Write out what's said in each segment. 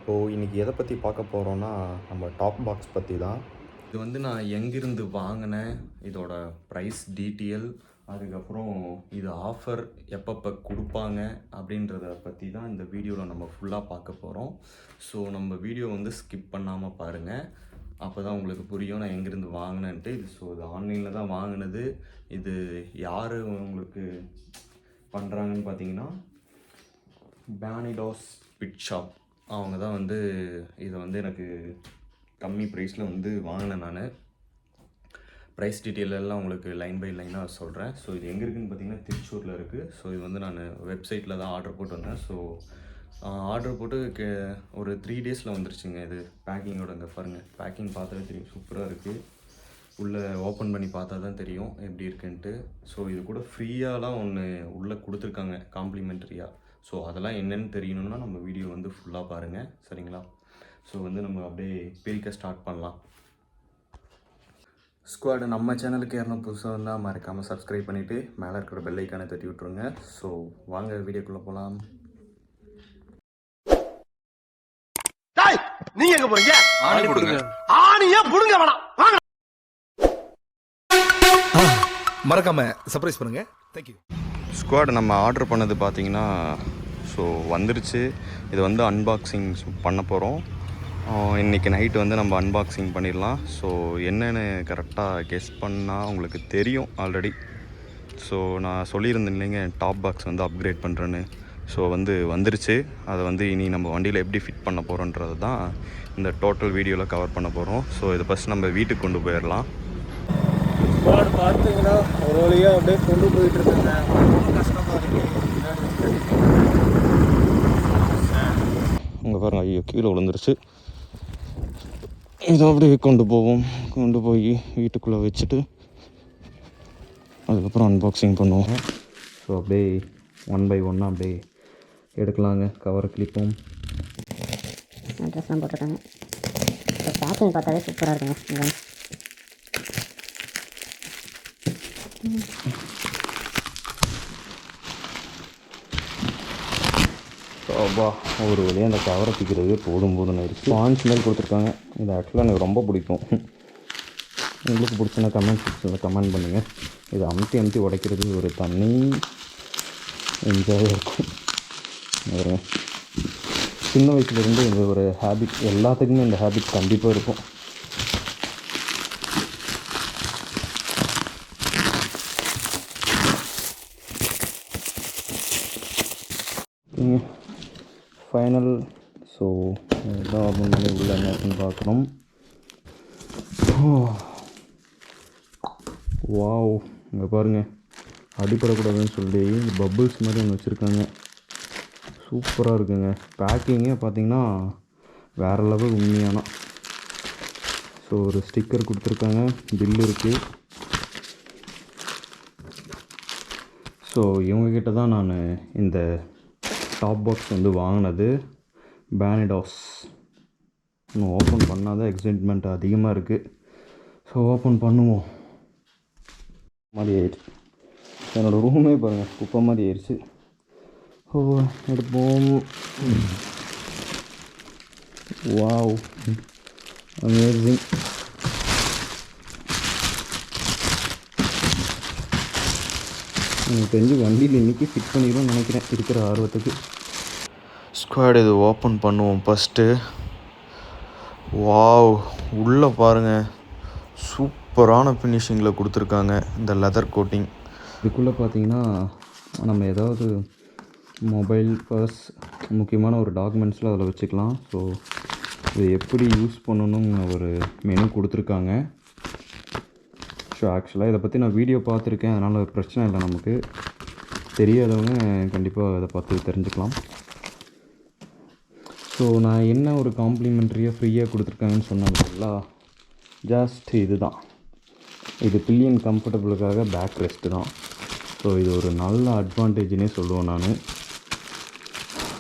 இப்போது இன்றைக்கி எதை பற்றி பார்க்க போகிறோன்னா நம்ம டாப் பாக்ஸ் பற்றி தான். இது வந்து நான் எங்கிருந்து வாங்கினேன், இதோட ப்ரைஸ் டீட்டெயில், அதுக்கப்புறம் இது ஆஃபர் எப்பப்போ கொடுப்பாங்க அப்படின்றத பற்றி தான் இந்த வீடியோவில் நம்ம ஃபுல்லாக பார்க்க போகிறோம். ஸோ நம்ம வீடியோ வந்து ஸ்கிப் பண்ணாமல் பாருங்கள், அப்போ தான் உங்களுக்கு புரியும் நான் எங்கேருந்து வாங்கினேன்ட்டு. இது ஆன்லைனில் தான் வாங்கினது. இது யார் உங்களுக்கு பண்ணுறாங்கன்னு பார்த்தீங்கன்னா பேனிடாஸ் பிட் ஷாப். அவங்க தான் வந்து இதை வந்து எனக்கு கம்மி ப்ரைஸில் வந்து வாங்கினேன் நான். ப்ரைஸ் டீட்டெயில் எல்லாம் உங்களுக்கு லைன் பை லைனாக சொல்கிறேன். ஸோ இது எங்கே இருக்குதுன்னு பார்த்தீங்கன்னா திருச்சூரில் இருக்குது. ஸோ இது வந்து நான் வெப்சைட்டில் தான் ஆர்டர் போட்டு வந்தேன். ஸோ ஆர்டர் போட்டு ஒரு 3 டேஸில் வந்துருச்சுங்க. இது பேக்கிங்கோட இங்கே பாருங்கள், பேக்கிங் பார்த்தாலே தெரியும், சூப்பராக இருக்குது. உள்ளே ஓப்பன் பண்ணி பார்த்தா தான் தெரியும் எப்படி இருக்குன்ட்டு. ஸோ இது கூட ஃப்ரீயாலாம் ஒன்று உள்ளே கொடுத்துருக்காங்க காம்ப்ளிமெண்ட்ரியாக. ஸோ அதெல்லாம் என்னென்னு தெரியணுன்னா நம்ம வீடியோ வந்து ஃபுல்லாக பாருங்கள், சரிங்களா? ஸோ வந்து நம்ம அப்படியே பிரிக்க ஸ்டார்ட் பண்ணலாம். ஸ்குவாடு நம்ம சேனலுக்கு யாரும் புதுசாக வந்தால் மறக்காமல் சப்ஸ்கிரைப் பண்ணிவிட்டு மேலே இருக்கிற பெல் ஐக்கானை தட்டி விட்ருங்க. ஸோ வாங்க வீடியோக்குள்ளே போகலாம். நீங்க எங்க போறீங்க? ஆணி புடுங்க. ஆணியா புடுங்க வேணாம். வாங்க. மறக்காம சர்ப்ரைஸ் பண்ணுங்க. Thank you. ஸ்குவாட் நம்ம ஆர்டர் பண்ணது பார்த்தீங்கன்னா ஸோ வந்துருச்சு. இது வந்து அன்பாக்சிங் பண்ண போகிறோம். இன்றைக்கி நைட்டு வந்து நம்ம அன்பாக்சிங் பண்ணிடலாம். ஸோ என்னென்னு கரெக்டாக கெஸ் பண்ணால் உங்களுக்கு தெரியும் ஆல்ரெடி. ஸோ நான் சொல்லியிருந்தேன் இல்லைங்க, டாப் பாக்ஸ் வந்து அப்கிரேட் பண்ணுறேன்னு. ஸோ வந்து வந்துருச்சு. அதை வந்து இனி நம்ம வண்டியில் எப்படி ஃபிட் பண்ண போகிறோன்றது தான் இந்த டோட்டல் வீடியோவில் கவர் பண்ண போகிறோம். ஸோ இதை ஃபஸ்ட் நம்ம வீட்டுக்கு கொண்டு போயிடலாம். பார்த்தீங்கன்னா ஒரு வழியாக அப்படியே கொண்டு போயிட்டு இருக்காங்க. ரொம்ப கஷ்டமாக இருக்குது. உங்கள் பாருங்க, ஐயோ கீழே விழுந்துருச்சு. இதை அப்படியே கொண்டு போய் வீட்டுக்குள்ளே வச்சுட்டு அதுக்கப்புறம் அன்பாக்சிங் பண்ணுவோம். ஸோ அப்படியே 1 by 1 அப்படியே எடுக்கலாங்க. கவர் கிளிப்பும் ட்ரெஸ்லாம் போட்டிருக்காங்க. பேக்கிங் பார்த்தாலே சூப்பராக இருக்குங்க. அப்பா, ஒரு வழியாக அந்த கவரை பிக்கிறது போதும்னு இருக்குது. ஸ்பான்ஸ் மாதிரி கொடுத்துருக்காங்க. இது ஆக்சுவலாக எனக்கு ரொம்ப பிடிக்கும். உங்களுக்கு பிடிச்சுன்னா கமெண்ட் செக்ஷனில் கமெண்ட் பண்ணுங்கள். இதை அமுத்தி உடைக்கிறது ஒரு தனி என்ஜாயாக இருக்கும். சின்ன வயசுலேருந்து இந்த ஒரு ஹேபிட், எல்லாத்துக்குமே இந்த ஹேபிட் கண்டிப்பாக இருக்கும். ஃபைனல். ஸோ இதான் ஓப்பன் பண்ணி உள்ள என்னன்னு பார்க்குறோம். வாவ், இங்கே பாருங்கள், அடிப்படக்கூடாதுன்னு சொல்லி பபுள்ஸ் மாதிரி ஒன்று வச்சுருக்காங்க. சூப்பராக இருக்குங்க. பேக்கிங்கே பார்த்திங்கன்னா வேறு லெவல் உண்மையான. ஸோ ஒரு ஸ்டிக்கர் கொடுத்துருக்காங்க, பில்லு இருக்குது. ஸோ இவங்கக்கிட்ட தான் நான் இந்த டாப் பாக்ஸ் வந்து வாங்கினது. பேனிடாஸ். இன்னும் ஓப்பன் பண்ணால் தான் எக்ஸைட்மெண்ட் அதிகமாக இருக்குது. ஸோ ஓப்பன் பண்ணுவோம். மாதிரி ஆயிடுச்சு. என்னோடய ரூமே பாருங்கள், குப்பை மாதிரி ஆயிடுச்சு. ஓ, எடுப்போம். Wow, amazing. எனக்கு தெரிஞ்சு வண்டியில் இன்றைக்கி ஃபிட் பண்ணிடுவோம்னு நினைக்கிறேன் இருக்கிற ஆர்வத்துக்கு. ஸ்குவாட், இது ஓப்பன் பண்ணுவோம் ஃபஸ்ட்டு. வாவ், உள்ளே பாருங்கள், சூப்பரான ஃபினிஷிங்கில் கொடுத்துருக்காங்க இந்த லெதர் கோட்டிங். இதுக்குள்ளே பார்த்தீங்கன்னா நம்ம ஏதாவது மொபைல், பர்ஸ், முக்கியமான ஒரு டாக்குமெண்ட்ஸில் அதில் வச்சுக்கலாம். ஸோ இது எப்படி யூஸ் பண்ணணும்னு ஒரு மெனு கொடுத்துருக்காங்க. ஸோ ஆக்சுவலாக இதை பற்றி நான் வீடியோ பார்த்துருக்கேன், அதனால் பிரச்சனை இல்லை. நமக்கு தெரியாதவங்க கண்டிப்பாக இதை பார்த்து தெரிஞ்சுக்கலாம். ஸோ நான் என்ன ஒரு காம்ப்ளிமெண்ட்ரியாக ஃப்ரீயாக கொடுத்துருக்காங்கன்னு சொன்னாங்களா, ஜஸ்ட் இது தான். இது பில்லியன் கம்ஃபர்டபுளுக்காக பேக் ரெஸ்ட்டு தான். ஸோ இது ஒரு நல்ல அட்வான்டேஜ்னே சொல்லுவேன் நான்.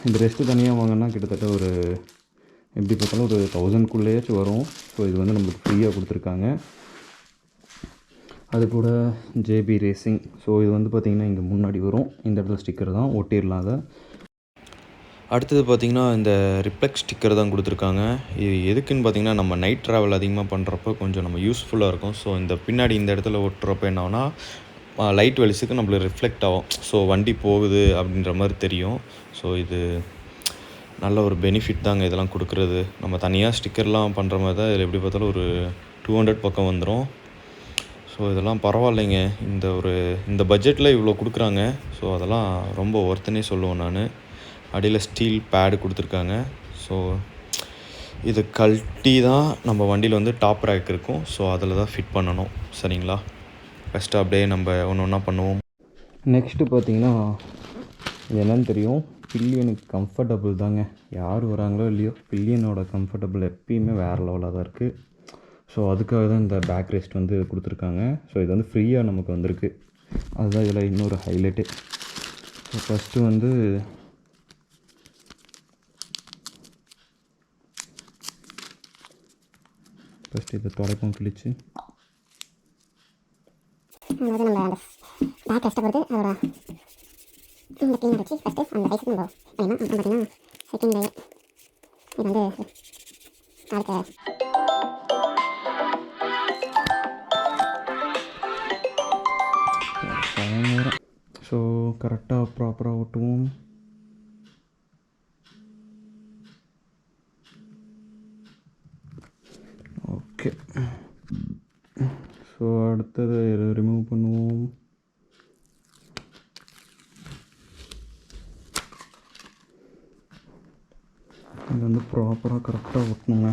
இந்த ரெஸ்ட்டு தனியாக வாங்கினா கிட்டத்தட்ட ஒரு எப்படி பார்த்தாலும் ஒரு 1000க்குள்ளேயாச்சும் வரும். ஸோ இது வந்து நம்மளுக்கு ஃப்ரீயாக கொடுத்துருக்காங்க. அது கூட ஜேபி ரேசிங். ஸோ இது வந்து பார்த்திங்கன்னா இங்கே முன்னாடி வரும், இந்த இடத்துல ஸ்டிக்கர் தான் ஒட்டிடலாம். அதை அடுத்தது பார்த்திங்கன்னா இந்த ரிஃப்ளெக்ஸ் ஸ்டிக்கர் தான் கொடுத்துருக்காங்க. இது எதுக்குன்னு பார்த்திங்கன்னா நம்ம நைட் ட்ராவல் அதிகமாக பண்ணுறப்போ கொஞ்சம் நம்ம யூஸ்ஃபுல்லாக இருக்கும். ஸோ இந்த பின்னாடி இந்த இடத்துல ஒட்டுறப்போ என்ன ஆகும்னா லைட் வெளிச்சத்துக்கு நம்மளுக்கு ரிஃப்ளெக்ட் ஆகும். ஸோ வண்டி போகுது அப்படின்ற மாதிரி தெரியும். ஸோ இது நல்ல ஒரு பெனிஃபிட் தாங்க இதெல்லாம் கொடுக்குறது. நம்ம தனியாக ஸ்டிக்கர்லாம் பண்ணுற மாதிரி தான் இதில் எப்படி பார்த்தாலும் ஒரு 200 பக்கம் வந்துடும். ஸோ இதெல்லாம் பரவாயில்லைங்க. இந்த பட்ஜெட்டில் இவ்வளோ கொடுக்குறாங்க. ஸோ அதெல்லாம் ரொம்ப ஒர்த்துனே சொல்லுவேன் நான். அடியில் ஸ்டீல் பேடு கொடுத்துருக்காங்க. ஸோ இது கழட்டி தான் நம்ம வண்டியில் வந்து டாப் ரேக் இருக்கும். ஸோ அதில் தான் ஃபிட் பண்ணணும். சரிங்களா? ஃபஸ்ட்டு அப்படியே நம்ம ஒன்று ஒன்றா பண்ணுவோம். நெக்ஸ்ட்டு பார்த்திங்கன்னா இது என்னன்னு தெரியும், பில்லியனுக்கு கம்ஃபர்டபுள் தாங்க. யார் வராங்களோ இல்லையோ பில்லியனோட கம்ஃபர்டபுள் எப்பயுமே வேறு லெவலாக தான் இருக்குது. ஸோ அதுக்காக தான் இந்த பேக் ரெஸ்ட் வந்து கொடுத்துருக்காங்க. ஸோ இது வந்து ஃப்ரீயாக நமக்கு வந்திருக்கு. அதுதான் இதில் இன்னொரு ஹைலைட்டு. ஸோ ஃபஸ்ட்டு வந்து இதை தொலைப்போம் கிழிச்சு. அதாவது நம்ம அந்த பேக் கஷ்டப்படுது அதோட இந்த க்ளீனாக வச்சு ஃபஸ்ட்டு அந்த ரைஸுக்கு நம்ம வேணும். அப்புறம் பார்த்தீங்கன்னா செகண்ட் லேயர் இது வந்து அடுத்த ஸோ கரெக்டாக ப்ராப்பராக ஒட்டுவோம். ஓகே. ஸோ அடுத்தது ரிமூவ் பண்ணுவோம். இது வந்து ப்ராப்பராக கரெக்டாக ஒட்டணுங்க.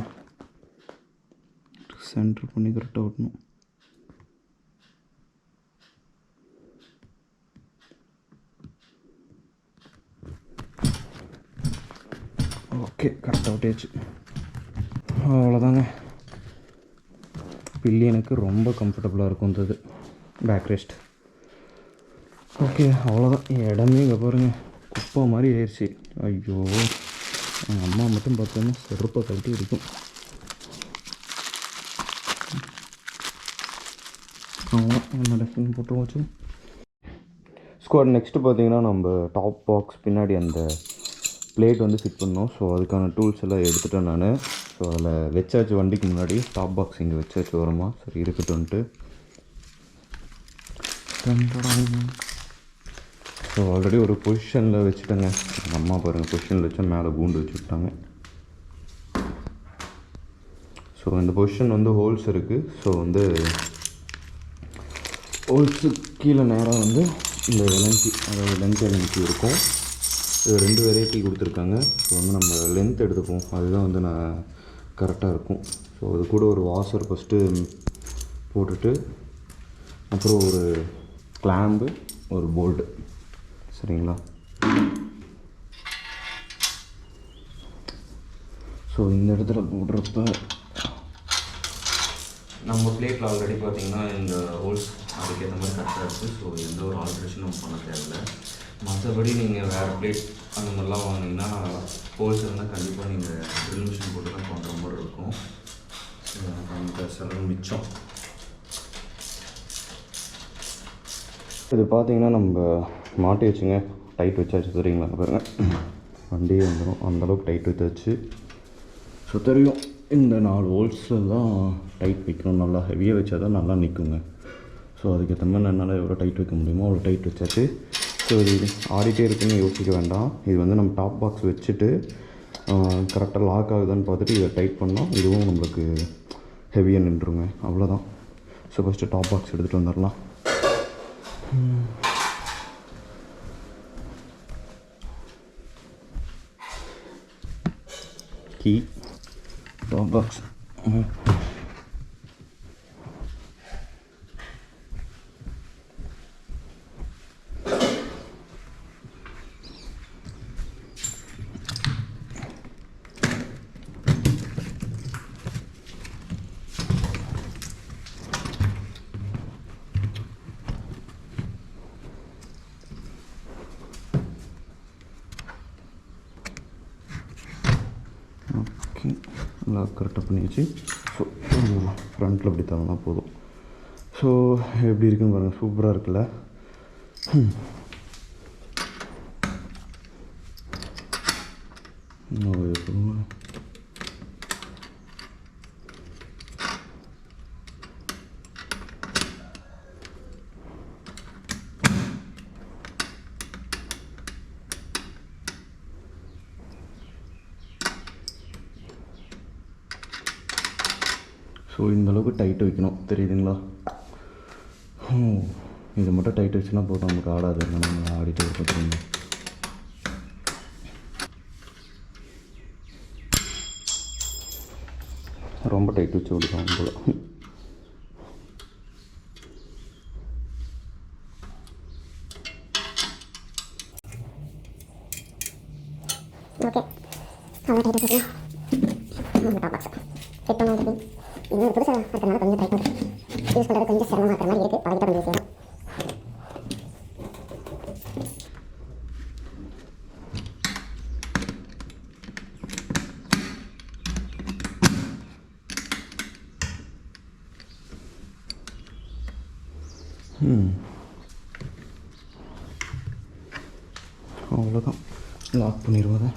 சென்டர் பண்ணி கரெக்டாக ஒட்டணும். ஓகே, கரெக்டாக ஒட்டியாச்சு. அவ்வளோதாங்க. பில்லியனுக்கு ரொம்ப கம்ஃபர்டபுளாக இருக்கும் இது பேக் ரெஸ்ட். ஓகே, அவ்வளோதான். இடமே இங்கே பாருங்கள் குப்பை மாதிரி ஆயிடுச்சு. ஐயோ, எங்கள் அம்மா மட்டும் பார்த்தோன்னா செருப்பை கழட்டி இருக்கும். அவ்வளோதான், என்னோட ஃபோன் போட்டு வச்சு ஸ்குவாட். நெக்ஸ்ட்டு பார்த்தீங்கன்னா நம்ம டாப் பாக்ஸ் பின்னாடி அந்த பிளேட் வந்து ஃபிட் பண்ணோம். ஸோ அதுக்கான டூல்ஸ் எல்லாம் எடுத்துகிட்டேன் நான். ஸோ அதில் வச்சாச்சு வண்டிக்கு முன்னாடி டாப் பாக்ஸ் இங்கே வச்சாச்சு வருமா. சரி இருக்கட்டும்ன்ட்டு. ஸோ ஆல்ரெடி ஒரு பொசிஷனில் வச்சுட்டேங்க. எங்கள் அம்மா பாருங்கள் பொசிஷனில் வச்சா மேலே கூண்டு வச்சு விட்டாங்க. ஸோ இந்த பொசிஷன் வந்து ஹோல்ஸ் இருக்குது. ஸோ வந்து ஹோல்ஸு கீழே நேராக வந்து இந்த எலன்சி, அதாவது லென்த் எலன்சி இருக்கும். இது 2 வெரைட்டி கொடுத்துருக்காங்க. ஸோ வந்து நம்ம லென்த் எடுத்துப்போம், அதுதான் வந்து நான் கரெக்டாக இருக்கும். ஸோ அது கூட ஒரு வாஷர் ஃபஸ்ட்டு போட்டுட்டு அப்புறம் ஒரு கிளாம்பு, ஒரு போல்ட்டு. சரிங்களா? ஸோ இந்த இடத்துல போடுறப்ப நம்ம பிளேட்டில் ஆல்ரெடி பார்த்திங்கன்னா இந்த ஹோல்ஸ் அதுக்கேற்ற மாதிரி கரெக்டாக இருக்குது. ஸோ எந்த ஒரு ஆல்ட்ரேஷனும் பண்ண தேவையில்லை. மற்றபடி நீங்கள் வேறு பிளேட் அந்த மாதிரிலாம் வாங்கினீங்கன்னா ஹோல்ஸ் இருந்தால் கண்டிப்பாக நீங்கள் ட்ரில் மிஷின் போட்டு தான் பண்ணுற மாதிரி இருக்கும். ஸோ எனக்கு அந்த செலவு மிச்சம். இது பார்த்திங்கன்னா நம்ம மாட்டி வச்சுங்க, டைட் வச்சாச்சு. தெரியுங்களா பாருங்கள், வண்டியே வந்துடும் அந்தளவுக்கு டைட் வச்சாச்சு. ஸோ தெரியும் இந்த 4 ஹோல்ஸில் தான் டைட் வைக்கணும். நல்லா ஹெவியாக வச்சா தான் நல்லா நிற்குங்க. ஸோ அதுக்கேற்ற மாதிரி என்னால் எவ்வளோ டைட் வைக்க முடியுமோ அவ்வளோ டைட் வச்சாச்சு. ஸோ இது ஆடிட்டே இருக்குன்னு யோசிக்க வேண்டாம். இது வந்து நம்ம டாப் பாக்ஸ் வச்சுட்டு கரெக்டாக லாக் ஆகுதான்னு பார்த்துட்டு இதை டைட் பண்ணோம். இதுவும் நம்மளுக்கு ஹெவியாக நின்றுங்க. அவ்வளோதான். ஸோ ஃபஸ்ட்டு டாப் பாக்ஸ் எடுத்துகிட்டு வந்துடலாம். கீ, டாப் பாக்ஸ், லாக் கரெக்டாக பண்ணிடுச்சு. ஸோ ஃப்ரண்ட்டில் இப்படி தரனா போதும். ஸோ எப்படி இருக்குன்னு பாருங்கள், சூப்பராக இருக்குல்ல. ஸோ இந்தளவுக்கு டைட் வைக்கணும், தெரியுதுங்களா? இது மட்டும் டைட் வச்சுன்னா போதும், நமக்கு ஆடாது. நம்ம ஆடிட்டு பார்த்துருங்க. ரொம்ப டைட் வச்சு ஓடிக்கலாம் போல. ஓகே, அவ்வளோ டைட் வச்சுருக்கேன். டாப் பாக்ஸ் செட் பண்ணி இன்னொரு புதுசாக இருக்கிறனால கொஞ்சம் டைட் பண்ணி யூஸ் பண்ணுறது கொஞ்சம் சிரமமாக இருக்கிற மாதிரி இருக்குது. பழகிட்ட கொஞ்சம் ஈஸியாக. அவ்வளோதான், லாக் பண்ணிடுவாங்க.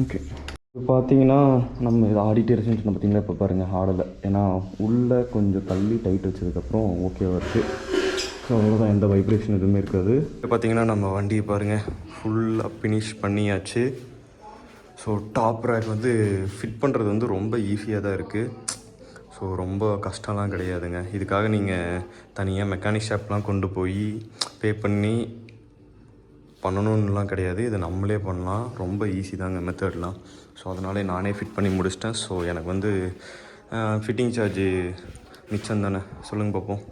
ஓகே, இப்போ பார்த்தீங்கன்னா நம்ம இதை ஆடிட்டே இருந்துச்சுன்னு பார்த்தீங்கன்னா இப்போ பாருங்கள் ஆடலை. ஏன்னா உள்ளே கொஞ்சம் தள்ளி டைட் வச்சதுக்கப்புறம் ஓகேவா இருக்குது. ஸோ அவ்வளோதான், எந்த வைப்ரேஷன் எதுவுமே இருக்காது. இப்போ பார்த்தீங்கன்னா நம்ம வண்டியை பாருங்கள் ஃபுல்லாக ஃபினிஷ் பண்ணியாச்சு. ஸோ டாப் ரேக் வந்து ஃபிட் பண்ணுறது வந்து ரொம்ப ஈஸியாக தான் இருக்குது. ஸோ ரொம்ப கஷ்டம்லாம் கிடையாதுங்க. இதுக்காக நீங்கள் தனியாக மெக்கானிக் ஷாப்லாம் கொண்டு போய் பே பண்ணி பண்ணணுன்னெலாம் கிடையாது. இது நம்மளே பண்ணலாம், ரொம்ப ஈஸி தாங்க மெத்தட்லாம். ஸோ அதனாலே நானே ஃபிட் பண்ணி முடிச்சிட்டேன். ஸோ எனக்கு வந்து ஃபிட்டிங் சார்ஜு மிச்சம் தானே, சொல்லுங்கள் பார்ப்போம்.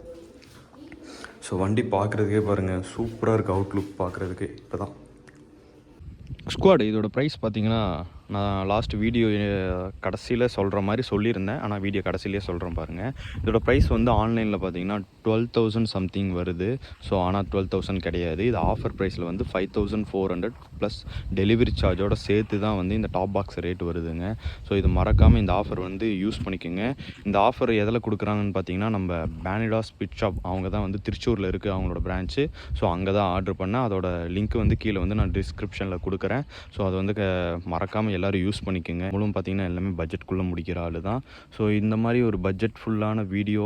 ஸோ வண்டி பார்க்குறதுக்கே பாருங்கள், சூப்பராக இருக்குது அவுட்லுக் பார்க்குறதுக்கு. இப்போ தான் ஸ்குவாட் இதோட ப்ரைஸ் பார்த்தீங்கன்னா, நான் லாஸ்ட் வீடியோ கடைசியில் சொல்கிற மாதிரி சொல்லியிருந்தேன். ஆனால் வீடியோ கடைசியிலே சொல்கிறேன் பாருங்கள். இதோட ப்ரைஸ் வந்து ஆன்லைனில் பார்த்தீங்கன்னா 12,000 சம்திங் வருது. ஸோ ஆனால் 12,000 கிடையாது. இது ஆஃபர் ப்ரைஸில் வந்து 5,400 ப்ளஸ் டெலிவரி சார்ஜோடு சேர்த்து தான் வந்து இந்த டாப் பாக்ஸ் ரேட் வருதுங்க. ஸோ இது மறக்காமல் இந்த ஆஃபர் வந்து யூஸ் பண்ணிக்கோங்க. இந்த ஆஃபர் எதில் கொடுக்குறாங்கன்னு பார்த்தீங்கன்னா, நம்ம பேனிடா ஸ்பிட் ஷாப் அவங்க தான் வந்து திருச்சூரில் இருக்குது அவங்களோட பிரான்ச்சு. ஸோ அங்கே தான் ஆர்டர் பண்ணேன். அதோட லிங்க் வந்து கீழே வந்து நான் டிஸ்கிரிப்ஷனில் கொடுக்குறேன். ஸோ அது வந்து மறக்காமல் எல்லோரும் யூஸ் பண்ணிக்கோங்க. மூலம் பார்த்தீங்கன்னா எல்லாமே பட்ஜெட்குள்ளே முடிக்கிற ஆள் தான். ஸோ இந்த மாதிரி ஒரு பட்ஜெட் ஃபுல்லான வீடியோ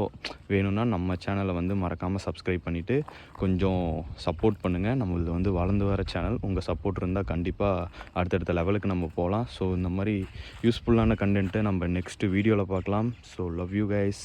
வேணும்னா நம்ம சேனலை வந்து மறக்காமல் சப்ஸ்கிரைப் பண்ணிவிட்டு கொஞ்சம் சப்போர்ட் பண்ணுங்கள். நம்மளது வந்து வளர்ந்து வர சேனல். உங்கள் சப்போர்ட் இருந்தால் கண்டிப்பாக அடுத்தடுத்த லெவலுக்கு நம்ம போகலாம். ஸோ இந்த மாதிரி யூஸ்ஃபுல்லான கண்டென்ட்டு நம்ம நெக்ஸ்ட்டு வீடியோவில் பார்க்கலாம். So love you guys.